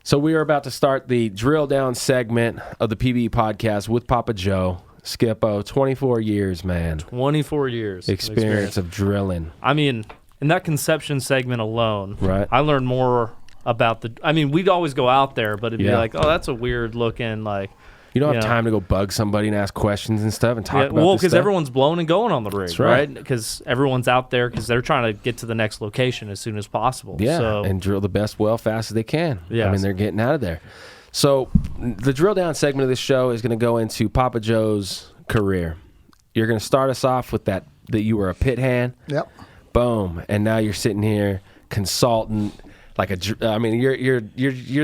So we are about to start the drill down segment of the PBE podcast with PapaJoe. Skippo, 24 years, man. 24 years. Experience of drilling. I mean, in that conception segment alone, right? I learned more about we'd always go out there, but it'd be like, oh, that's a weird looking, like. You don't have time to go bug somebody and ask questions and stuff and talk about well, because everyone's blowing and going on the rig, That's right? Because everyone's out there because they're trying to get to the next location as soon as possible. Yeah, and drill the best well fast as they can. Yeah. I mean, they're getting out of there. So the drill down segment of this show is going to go into PapaJoe's career. You're going to start us off with that you were a pit hand. Yep. Boom. And now you're sitting here consultant, you're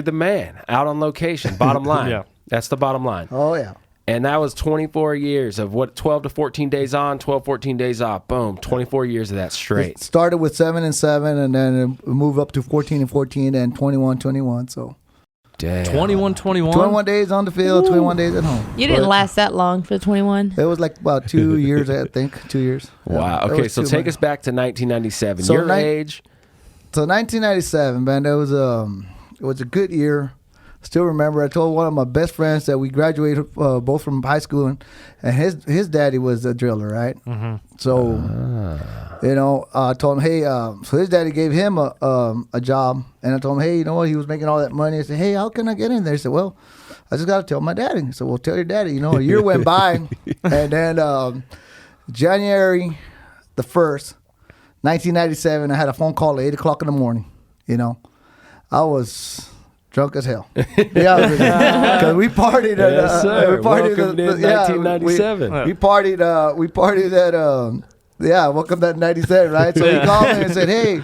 the man out on location. Bottom line. Yeah. That's the bottom line. Oh, yeah. And that was 24 years of 12 to 14 days on, 12, 14 days off. Boom. 24 years of that straight. It started with 7 and 7, and then it moved up to 14 and 14, and 21. So, damn. 21. 21 days on the field, 21 days at home. You didn't last that long for the 21. It was like about 2 years, I think. 2 years. Wow. Yeah, okay, so take us back to 1997. So Your age. So 1997, man, it was a good year. Still remember, I told one of my best friends that we graduated both from high school, and his daddy was a driller, right? Mm-hmm. So, I told him, hey, so his daddy gave him a job, and I told him, hey, you know what? He was making all that money. I said, hey, how can I get in there? He said, well, I just got to tell my daddy. I said, well, tell your daddy. A year went by, and then January the 1st, 1997, I had a phone call at 8 o'clock in the morning. I was drunk as hell. Yeah, because we partied. Yes, sir. We partied Welcome to 1997. We partied. We partied at. Welcome to 97, right? So he called me and said, "Hey,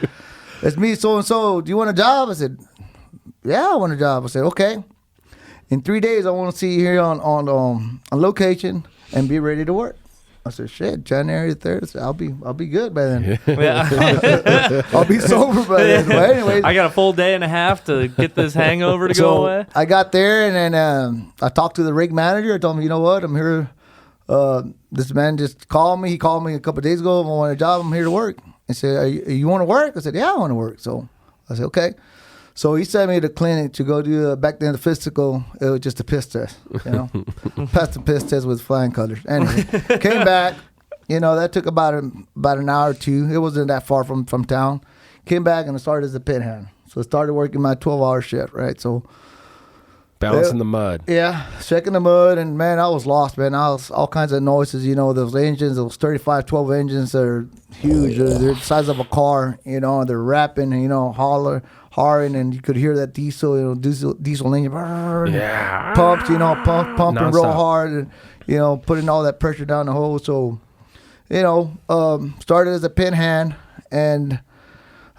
it's me, so and so. Do you want a job?" I said, "Yeah, I want a job." I said, "Okay. In 3 days, I want to see you here on location and be ready to work." I said, "Shit, January 3rd, I'll be good by then. Yeah. I'll be sober by then." But anyways, I got a full day and a half to get this hangover to go away. I got there, and then I talked to the rig manager. I told him, you know what, I'm here. This man just called me. He called me a couple of days ago. I want a job. I'm here to work. He said, you want to work? I said, yeah, I want to work. So I said, okay. So he sent me to the clinic to go do, back then the physical, it was just a piss test, Passed the piss test with flying colors. Anyway, came back, that took about an hour or two. It wasn't that far from town. Came back and I started as a pit hand. So I started working my 12-hour shift, right? So balancing the mud. Yeah, checking the mud, and man, I was lost, man. I was all kinds of noises, those engines, those 3512 engines that are huge. They're the size of a car, and they're rapping, hollering, and you could hear that diesel engine, pumps, pumping real hard, and, putting all that pressure down the hole. So, started as a pin hand, and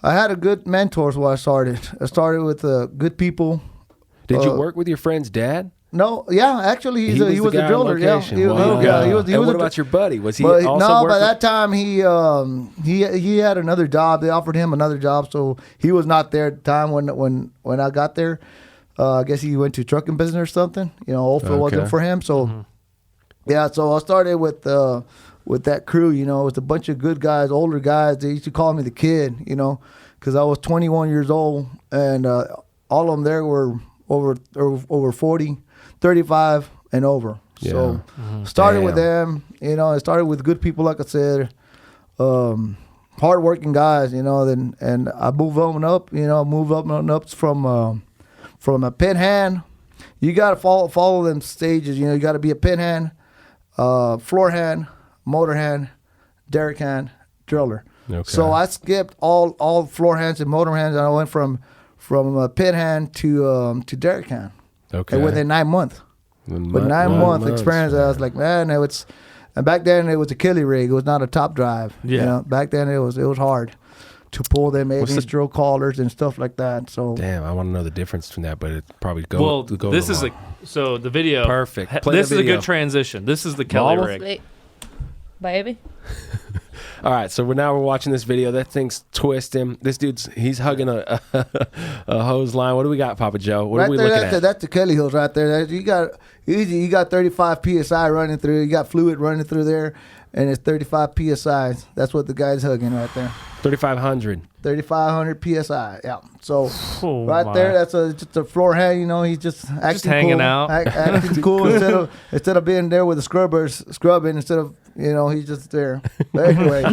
I had a good mentors when I started. I started with good people. Did you work with your friend's dad? No, yeah, actually, he was a driller. Yeah, What about your buddy? Was he also No, working? by that time he had another job. They offered him another job, so he was not there at the time when I got there. I guess he went to trucking business or something. Hopefully it wasn't for him. So yeah, so I started with that crew. It was a bunch of good guys, older guys. They used to call me the kid. Because I was 21 years old, and all of them there were over 40, 35 and over. Yeah. So started with them, I started with good people, like I said, hardworking guys, and I moved on up, from a pin hand. You got to follow them stages. You got to be a pin hand, floor hand, motor hand, derrick hand, driller. Okay. So I skipped all floor hands and motor hands, and I went from a pit hand to derrick hand. Okay. And within 9 months. With 9 month experience, I was like, man, and back then it was a killie rig. It was not a top drive. Yeah. Back then it was hard to pull them 8-inch drill collars and stuff like that. So damn, I want to know the difference between that, but it probably go so the video. Perfect. This is a good transition. This is the Kelly rig. Baby. All right, so we're watching this video. That thing's twisting. This he's hugging a hose line. What do we got, PapaJoe? What are we looking at? That's the Kelly hose right there. You got 35 psi running through. You got fluid running through there, and it's 35 psi. That's what the guy's hugging right there. 3,500. 3,500 psi. Yeah. So Oh, right my. there, that's just a floor hand. You know, he's just acting hanging cool, out. acting cool instead of being there with the scrubbing. Instead of he's just there. But anyway,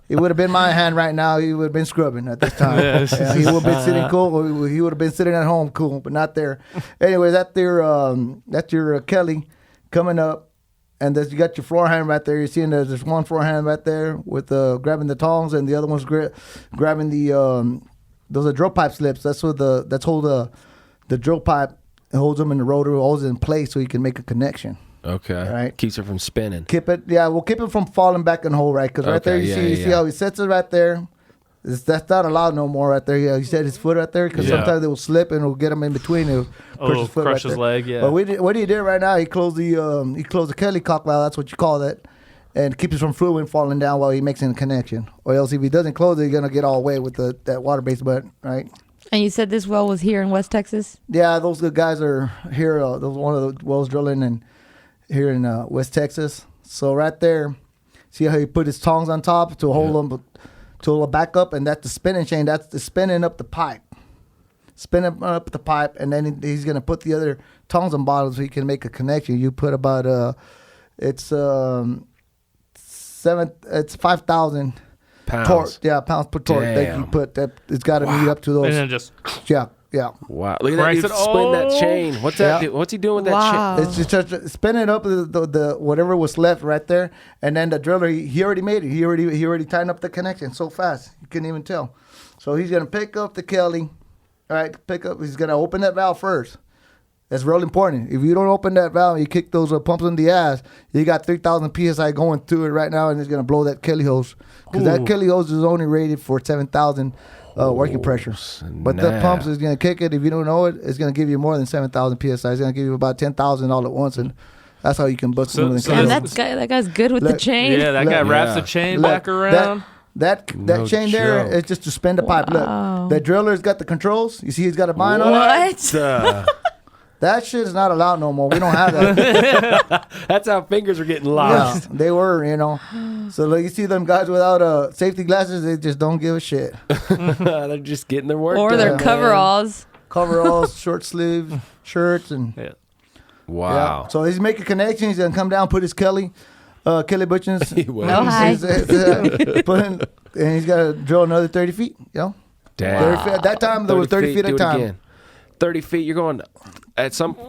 it would have been my hand right now. He would have been scrubbing at this time. Yeah, he would have been sitting cool. He would have been sitting at home cool, but not there. Anyway, that's your Kelly coming up. And you got your floor hand right there. You're seeing there's one floor hand right there with grabbing the tongs, and the other one's grabbing the those are drill pipe slips. That's what that's hold the drill pipe holds them in the rotor, holds it in place so you can make a connection. Okay. Right. Keeps it from spinning. Keep it from falling back in the hole, right? Because right there you see how he sets it right there. That's not allowed no more right there. Yeah, he set his foot right there because sometimes it will slip and it'll get him in between. It'll crush his foot crush right his there. leg. Yeah. But what he did right now, he closed the Kelly cock valve. That's what you call that, and keeps it from fluid falling down while he makes a connection. Or else if he doesn't close it, he's gonna get all wet with that water base button, right? And you said this well was here in West Texas? Yeah, those good guys are here. Those one of the wells drilling and here in West Texas. So right there, see how he put his tongs on top to hold them. To back up, and that's the spinning chain. That's the spinning up the pipe. Spinning up the pipe, and then he's going to put the other tongs on bottom so he can make a connection. You put about, it's 5,000 Pounds. torque. Yeah, pounds per torque that Damn. you put. It's got to meet up to those. And then just Yeah. Wow. Look at that Cranks dude it. spin that Oh. chain. What's that? What's he doing with that Wow. chain? It's just spinning up the whatever was left right there, and then the driller he already made it. He already tightened up the connection so fast you couldn't even tell. So he's gonna pick up the Kelly, all right? He's gonna open that valve first. That's real important. If you don't open that valve, and you kick those pumps in the ass. You got 3,000 psi going through it right now, and it's gonna blow that Kelly hose because that Kelly hose is only rated for 7,000. Working pressure, but the pumps is gonna kick it. If you don't know it, it's gonna give you more than 7,000 psi. It's gonna give you about 10,000 all at once, and that's how you can bust So- one of the so And Kellys. that guy's good with the Look, chain. yeah, that guy Look, wraps yeah. the chain Look, back around. That No chain there joke. is just to spin the pipe. Wow. Look, that driller's got the controls. You see, he's got a bind on it. What? That shit is not allowed no more. We don't have that. That's how fingers are getting lost. Yeah, they were, So like you see them guys without safety glasses, they just don't give a shit. They're just getting their work Or done. their man. coveralls. Coveralls, short sleeve shirts, and Yeah. Wow. yeah. So he's making connections. He's gonna come down, put his Kelly butchins. He will. Oh, hi. And he's got to drill another 30 feet. Damn. 30 feet. At that time, there was 30 feet do at a it time. again. 30 feet, you're going,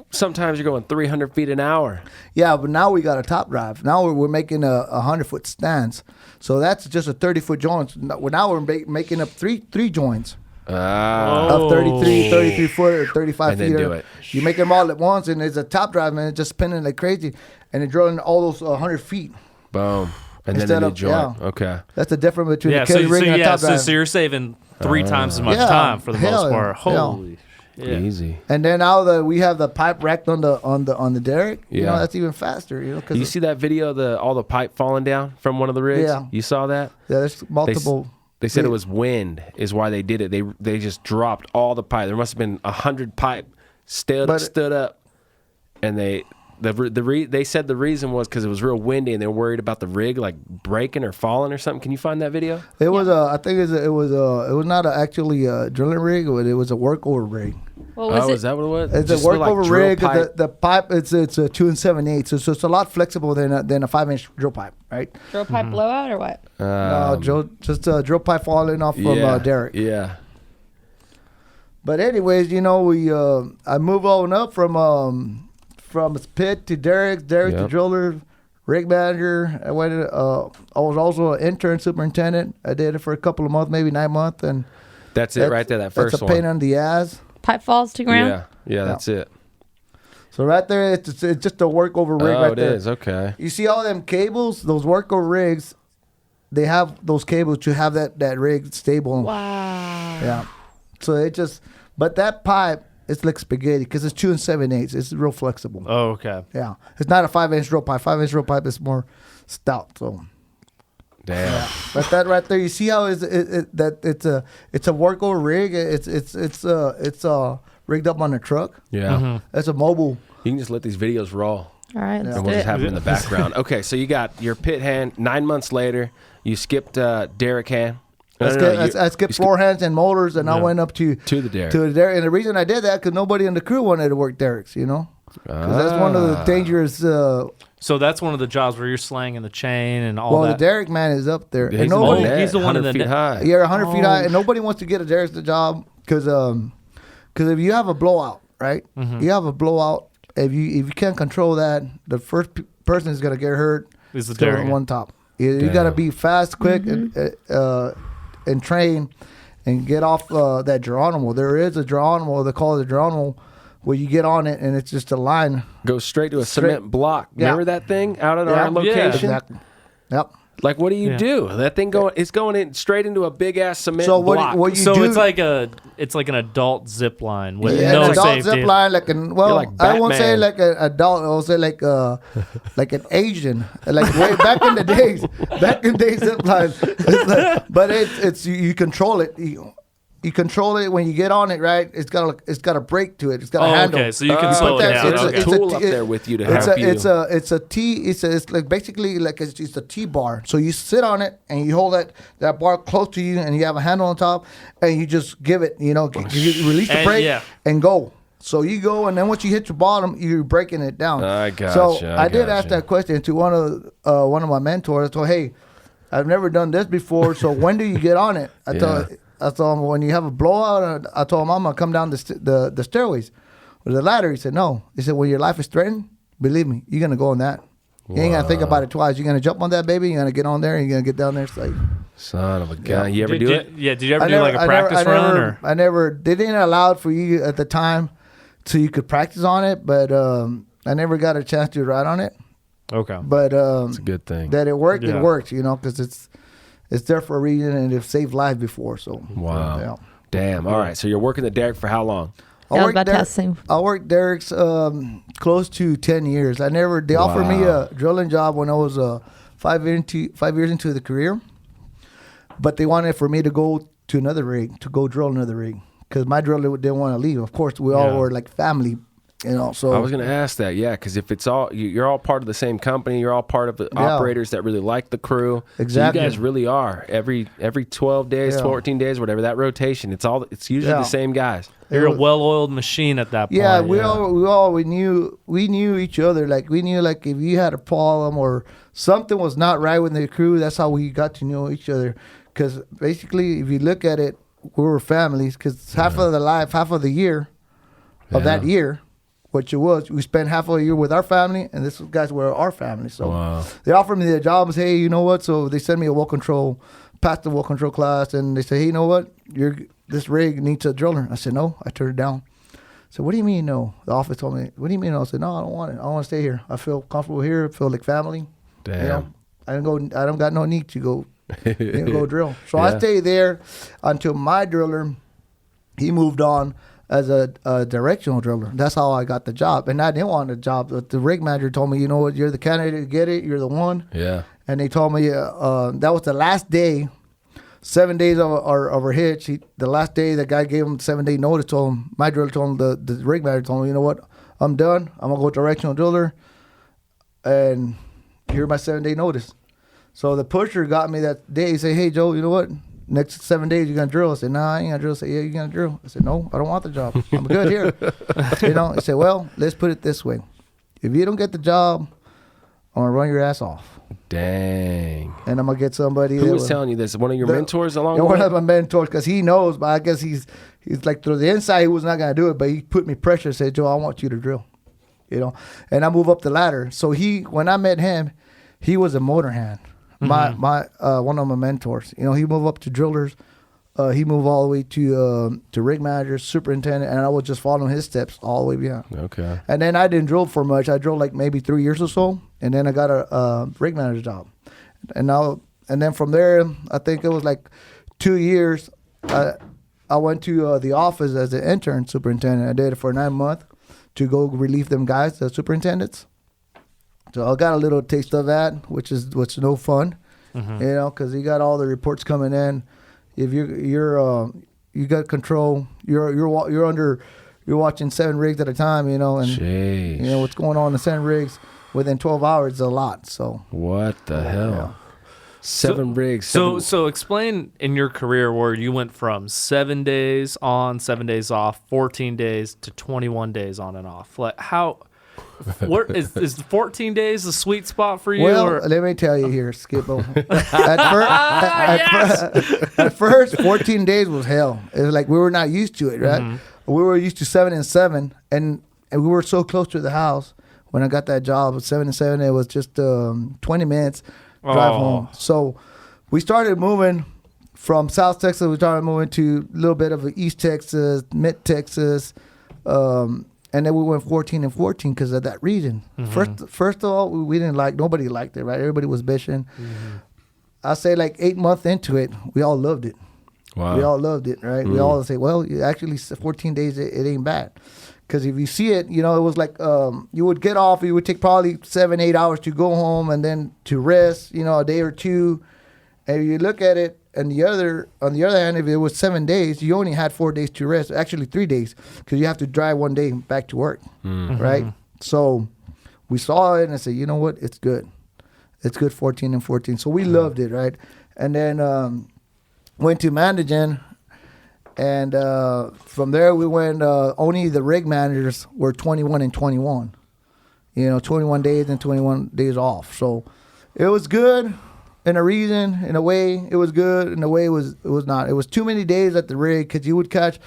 sometimes you're going 300 feet an hour. Yeah, but now we got a top drive. Now we're making a 100-foot stance. So that's just a 30-foot joint. Now we're making up three joints of 33 foot or 35 And feet. then do it. You make them all at once, and it's a top drive, man. It's just spinning like crazy. And they're drilling all those 100 feet. Boom. And Instead then a new of- joint. yeah. Okay. That's the difference between Yeah, the Kelly rig and a top drive. so you're saving 3 times as much Yeah, time for the hell most yeah, part. Holy shit. Easy. And then now we have the pipe racked on the derrick. You know, Yeah. that's even faster. Cause You see that video of all the pipe falling down from one of the rigs? Yeah. You saw that? yeah, there's multiple. They said it was wind is why they did it. They just dropped all the pipe. There must have been 100 pipe stood up, and they said the reason was because it was real windy and they were worried about the rig like breaking or falling or something. Can you find that video? It was I think it was not actually a drilling rig, but it was a workover rig. What was it? Is that what it was? It's Just a looked like workover drill rig. pipe. The pipe it's a 2 7/8, so it's a lot flexible than a 5-inch drill pipe, right? Drill pipe blowout or what? Just a drill pipe falling off from Derek. Yeah. But anyways, I move on up from his pit to Derek the Yep. driller, rig manager. I was also an intern superintendent. I did it for a couple of months, maybe 9 months, and That's it right there, that first that's a one. pain on the ass. Pipe falls to ground? Yeah, that's it. So right there, it's just a workover rig right it there. is. Okay. You see all them cables, those workover rigs, they have those cables to have that rig stable. Wow. Yeah. So but that pipe, it's like spaghetti because it's 2 7/8. It's real flexible. Oh, okay. Yeah. It's not a 5-inch drill pipe. 5-inch drill pipe is more stout. So, Damn. but that right there, you see how it's a workover rig. It's rigged up on a truck. Yeah. It's a mobile. You can just let these videos roll. All right, let's And do we'll just it. have him in the background. Okay, so you got your pit hand. 9 months later, you skipped derrick hand. I skipped floor hands and motors, and I went up to the derrick. To the derrick. And the reason I did that, because nobody in the crew wanted to work derricks, you know? Because that's one of the dangerous... So that's one of the jobs where you're slanging the chain and all that. Well, the derrick man is up there. He's and the nobody, one he's the one in 100 the feet high. Yeah, 100 feet high, and nobody wants to get a derrick's the job because if you have a blowout, right? Mm-hmm. You have a blowout. If you can't control that, the first person is gonna get hurt. Is the still derrick. on one top. You gotta be fast, quick, and train, and get off that Geronimo. There is a Geronimo. They call it a Geronimo, where you get on it and it's just a line. Go straight to a cement block. Yeah. Remember that thing out at Yeah. our location? Exactly. Yep. Like, what do you do? That thing it's going in straight into a big ass cement So block. what you So do? it's like an adult zip line with Yeah, no an adult safety. zip line, like like I won't say Batman. like an adult. I'll say like an Asian, like way back in the days. Back in the days, zip line. But it's you control it. You control it when you get on it, right? It's got a brake to it. It's got a handle. Okay, so you can slow it that- down. There's Okay. a tool up there with you to help you. It's a T. It's like basically like it's a T bar. So you sit on it and you hold that bar close to you, and you have a handle on top, and you just give it. You release the And- brake yeah. and go. So you go, and then once you hit your bottom, you're breaking it down. I gotcha, So I I did ask gotcha. that question to one of my mentors. I told, hey, I've never done this before. So when do you get on it? I told him when you have a blowout. I told him I'm gonna come down the stairways with the ladder. He said no. He said when your life is threatened, believe me, you're gonna go on that. You ain't gotta think about it twice. You're gonna jump on that baby. You're gonna get on there. And you're gonna get down there safe. Son of a gun. You ever Did do it? Yeah, did you ever do like a practice run? Or? I never. They didn't allow it for you at the time, so you could practice on it. But I never got a chance to ride on it. Okay. But It's a good thing. that it worked. Yeah. It works, because it's there for a reason, and it saved lives before. So Wow. yeah. Damn. All right. So you're working the derrick for how long? I was about to ask him. I worked derricks close to 10 years. They offered me a drilling job when I was 5 years into the career, but they wanted for me to go to another rig, to go drill another rig, because my driller didn't want to leave. Of course, we all were like family, so I was going to ask that, because if it's all you're all part of the same company, you're all part of the operators that really like the crew. Exactly. So you guys really are every 12 days, 14 days, whatever that rotation. It's usually the same guys. You're a well-oiled machine at that point. Yeah, we knew each other. Like we knew, like if you had a problem or something was not right with the crew, that's how we got to know each other. Because basically, if you look at it, we were families. Because half of the year of that year, which it was, we spent half of the year with our family, and this guys were our family. So they offered me the job and say, hey, you know what? So they sent me a well control, passed the well control class, and they say, hey, you know what? This rig needs a driller. I said, no. I turned it down. So what do you mean no? The office told me, what do you mean no? I said, no, I don't want it. I want to stay here. I feel comfortable here. I feel like family. Damn. I don't got no need to go go drill. So I stayed there until my driller, he moved on as a directional driller. That's how I got the job. And I didn't want the job. But the rig manager told me, you know what, you're the candidate to get it. You're the one. Yeah. And they told me that was the last day, 7 days of our hitch. The last day, the guy gave him 7-day notice. Told him, my driller told him, the rig manager told him, you know what, I'm done. I'm going to go directional driller. And here's my 7-day notice. So the pusher got me that day. He said, hey, Joe, you know what? Next 7 days, you're going to drill. I said, nah, I ain't going to drill. I said, yeah, you're going to drill. I said, no, I don't want the job. I'm good here. He said, well, let's put it this way. If you don't get the job, I'm going to run your ass off. Dang. And I'm going to get somebody. Who was telling you this? One of your mentors along the way? One of my mentors, because he knows, but I guess he's like, through the inside, he was not going to do it, but he put me pressure, said, Joe, I want you to drill. And I move up the ladder. So when I met him, he was a motor hand. My one of my mentors. He moved up to drillers. He moved all the way to rig manager, superintendent, and I was just following his steps all the way behind. Okay. And then I didn't drill for much. I drilled like maybe 3 years or so, and then I got a rig manager job. And then from there, I think it was like 2 years. I went to the office as an intern superintendent. I did it for 9 months to go relieve them guys, the superintendents. So I got a little taste of that, which is no fun, because you got all the reports coming in. If you got control, you're watching 7 rigs at a time, and Jeez. what's going on in 7 rigs. within 12 hours is a lot. So what the hell? Yeah. 7 rigs. So explain in your career where you went from 7 days on, 7 days off, 14 days to 21 days on and off. Like how, where is 14 days the sweet spot for you? Well, let me tell you here, Skippo. At first, 14 days was hell. It was like we were not used to it, right? Mm-hmm. We were used to 7 and 7, and we were so close to the house. When I got that job, 7 and 7, it was just 20 minutes. Drive home. So we started moving from South Texas. We started moving to a little bit of East Texas, Mid Texas, and then we went 14 and 14 because of that reason. Mm-hmm. First of all, we didn't like. Nobody liked it, right? Everybody was bitching. Mm-hmm. I say like 8 months into it, we all loved it. Wow. We all loved it, right? We all say, well, actually, 14 days, it ain't bad. Because if you see it, it was like you would get off. You would take probably 7-8 hours to go home and then to rest, a day or two. And you look at it, and on the other hand, if it was 7 days, you only had 4 days to rest. Actually, 3 days, because you have to drive 1 day back to work, right? So we saw it and I said, you know what? It's good. It's good 14 and 14. So we loved it, right? And then went to managing. And from there, we went, only the rig managers were 21 and 21. 21 days and 21 days off. So it was good in a reason. In a way, it was good. In a way, it was not. It was too many days at the rig because you would get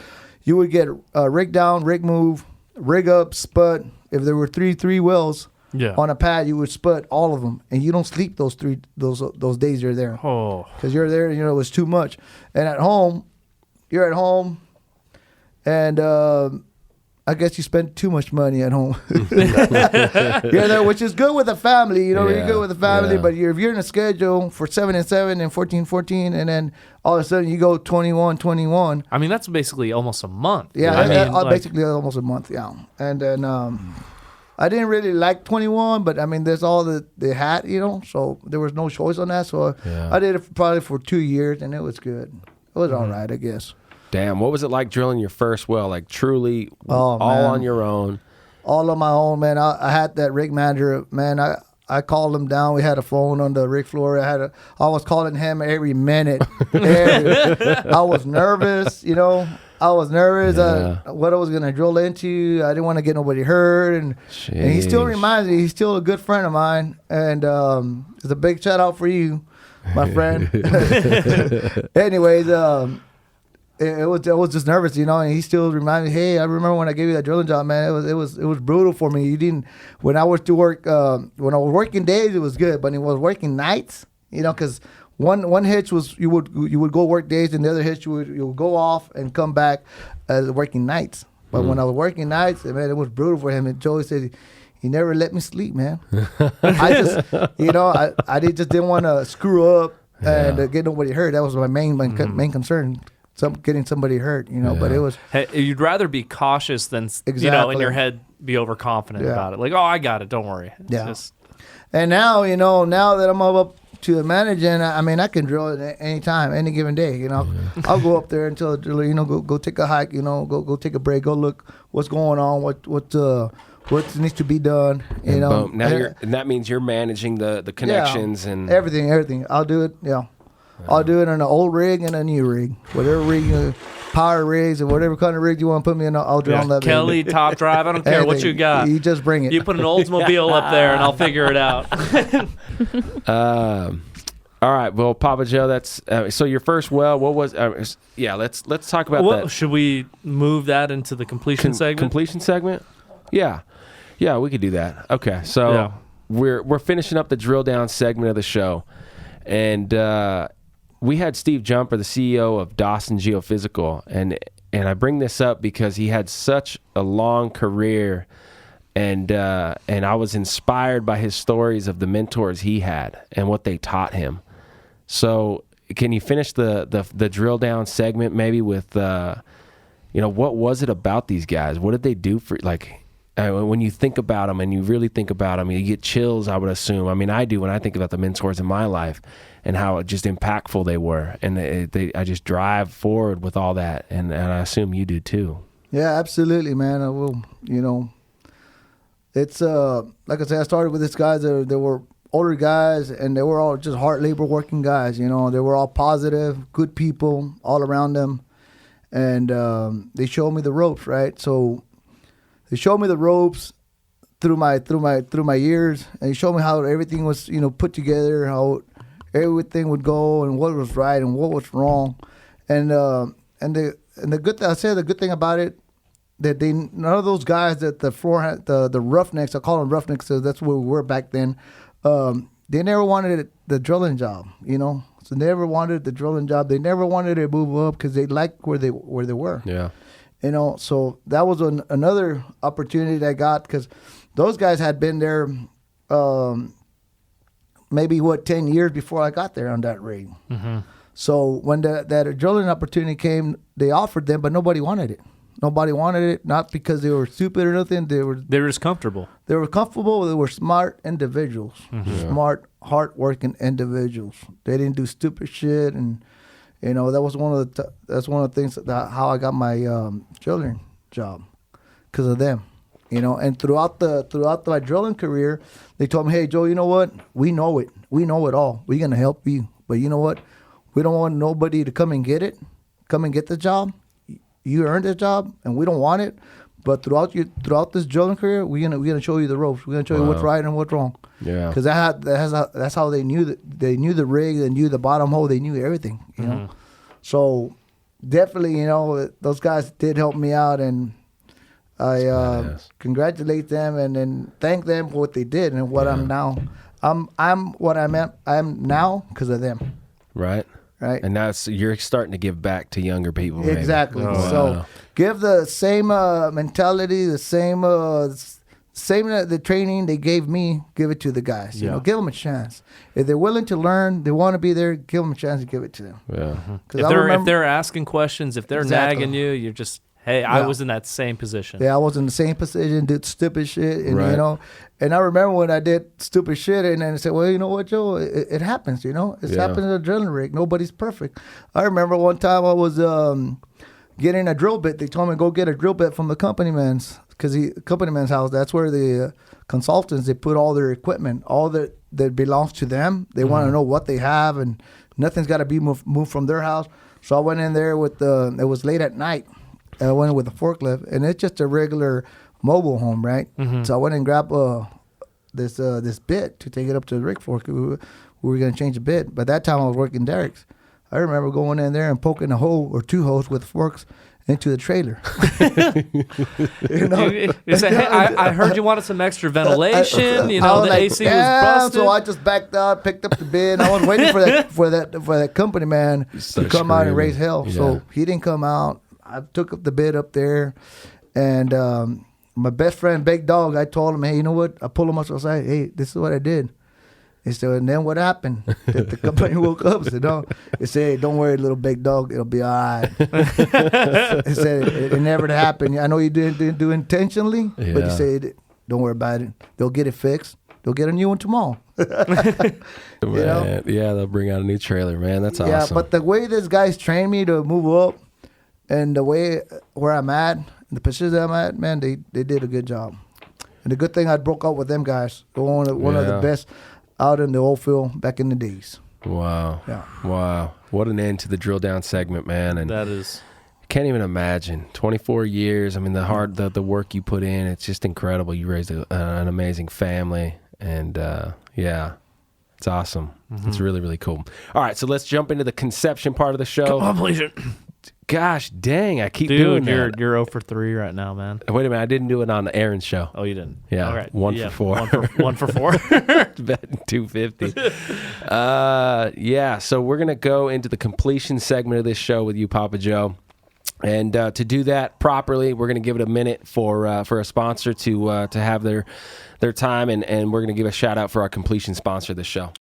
rig down, rig move, rig up, spud. If there were three wells on a pad, you would spud all of them. And you don't sleep those days you're there. Oh. Because you're there, it was too much. And at home, you're at home, and I guess you spend too much money at home. You're there, which is good with a family. You're good with a family, but if you're in a schedule for 7 and 7 and 14, 14, and then all of a sudden you go 21, 21. I mean, that's basically almost a month. Yeah, basically almost a month, yeah. And then I didn't really like 21, but I mean, that's all that they had, so there was no choice on that. So I did it probably for 2 years, and it was good. It was all right, I guess. Damn, what was it like drilling your first well? Like truly all on your own? All on my own, man. I had that rig manager, man. I called him down. We had a phone on the rig floor. I was calling him every minute. I was nervous, I was nervous what I was going to drill into. I didn't want to get nobody hurt. And he still reminds me, he's still a good friend of mine. And it's a big shout out for you, my friend. Anyways, it was just nervous, and he still reminds me, hey, I remember when I gave you that drilling job, man. It was brutal for me. You didn't, when I was to work, when I was working days, it was good, but it was working nights, because one hitch was you would go work days, and the other hitch you would go off and come back as working nights. But when I was working nights, man, it was brutal for him. And Joey said he never let me sleep, man. I just, I just didn't want to screw up and get nobody hurt. That was my main concern. Getting somebody hurt, but it was. Hey, you'd rather be cautious than, in your head be overconfident about it. Like, oh, I got it. Don't worry. And now, now that I'm up to the managing, I mean, I can drill at any time, any given day. I'll go up there until go take a hike. Go take a break. Go look what's going on. What needs to be done. Boom. Now and that means you're managing the connections and everything. I'll do it. Yeah. I'll do it on an old rig and a new rig. Whatever rig, power rigs or whatever kind of rig you want to put me in, I'll drill on that. Kelly, top drive, I don't care what you got. You just bring it. You put an Oldsmobile up there and I'll figure it out. All right. Well, PapaJoe, that's so your first well, what was let's talk about that. Should we move that into the completion segment? Completion segment? Yeah. Yeah, we could do that. Okay. So we're finishing up the drill down segment of the show. And we had Steve Jumper, the CEO of Dawson Geophysical, and I bring this up because he had such a long career, and I was inspired by his stories of the mentors he had and what they taught him. So, can you finish the drill down segment maybe with what was it about these guys? What did they do for when you think about them and you really think about them, you get chills, I would assume. I mean, I do when I think about the mentors in my life and how just impactful they were. And I just drive forward with all that. And I assume you do too. Yeah, absolutely, man. I will, it's like I said, I started with these guys. They were older guys, and they were all just hard labor working guys. You know, they were all positive, good people all around them, and they showed me the ropes, right? So they showed me the ropes through my years, and they showed me how everything was, you know, put together, how everything would go, and what was right and what was wrong, and the good thing, I say the good thing about it, that none of those guys that the floor had, the roughnecks, I call them roughnecks, so that's where we were back then. They never wanted the drilling job, you know. So they never wanted the drilling job. They never wanted to move up because they liked where they were. Yeah. You know, so that was another opportunity that I got, because those guys had been there maybe 10 years before I got there on that rig. Mm-hmm. So when that drilling opportunity came, they offered them, but nobody wanted it. Nobody wanted it, not because they were stupid or nothing. They were just comfortable. They were comfortable. They were smart individuals, Mm-hmm. smart, hardworking individuals. They didn't do stupid shit, and you know that was one of the things how I got my drilling job, because of them. You know, and throughout my drilling career, they told me, "Hey, Joe, you know what? We know it. We know it all. We're gonna help you, but you know what? We don't want nobody to come and get it, come and get the job. You earned the job, and we don't want it. But throughout this drilling career, we're gonna show you the ropes. We're gonna show you what's right and what's wrong. Yeah, because that's how they knew they knew the rig, they knew the bottom hole, they knew everything. You know, so definitely, you know, those guys did help me out, and I congratulate them and thank them for what they did and what I'm now. I'm what I'm now because of them. Right. Right. And now you're starting to give back to younger people. Maybe. Exactly. Oh, So wow. give the same mentality, the same the training they gave me, give it to the guys. You know, give them a chance. If they're willing to learn, they want to be there, give them a chance to give it to them. Yeah. If they're asking questions, if they're nagging you, you're just, hey, I was in that same position. Yeah, I was in the same position, did stupid shit, and Right. you know, and I remember when I did stupid shit, and then I said, well, you know what, Joe, it happens, you know, it's happened in a drilling rig. Nobody's perfect. I remember one time I was getting a drill bit. They told me to go get a drill bit from the company man's house. That's where the consultants, they put all their equipment, all that belongs to them. They want to know what they have, and nothing's got to be moved from their house. So I went in there with it was late at night. I went in with a forklift, and it's just a regular mobile home, right? Mm-hmm. So I went and grabbed this bit to take it up to the rig fork. We were going to change the bit. By that time, I was working derricks. I remember going in there and poking a hole or two holes with forks into the trailer. You know? You say, hey, I heard you wanted some extra ventilation. You know, the like, AC was busted. So I just backed out, picked up the bid. And I was waiting for that company man to come out and raise hell. Yeah. So he didn't come out. I took up the bid up there, and my best friend, Big Dog, I told him, hey, you know what? I pulled him up outside. Hey, this is what I did. He said, and then what happened? The company woke up. Said, no. He said, hey, don't worry, little Big Dog. It'll be all right. He said, it never happened. I know you didn't do intentionally, but he said, don't worry about it. They'll get it fixed. They'll get a new one tomorrow. Man, You know? yeah, they'll bring out a new trailer, man. That's awesome. Yeah, but the way this guy's trained me to move up, and the way where I'm at, the position I'm at, man, they did a good job. And the good thing I broke up with them guys. They're one of the best out in the oil field back in the days. Wow. Yeah. Wow. What an end to the drill down segment, man. And that is. Can't even imagine. 24 years. I mean, the work you put in, it's just incredible. You raised an amazing family. And it's awesome. Mm-hmm. It's really, really cool. All right, so let's jump into the conception part of the show. Come on, please. Gosh dang, I keep doing that. You're 0 for 3 right now, man. Wait a minute, I didn't do it on Aaron's show. Oh, you didn't? Yeah, all right. 1 for 4. 1 for 4. Betting 250. So we're going to go into the completion segment of this show with you, PapaJoe. And to do that properly, we're going to give it a minute for a sponsor to have their time, and we're going to give a shout out for our completion sponsor of the show.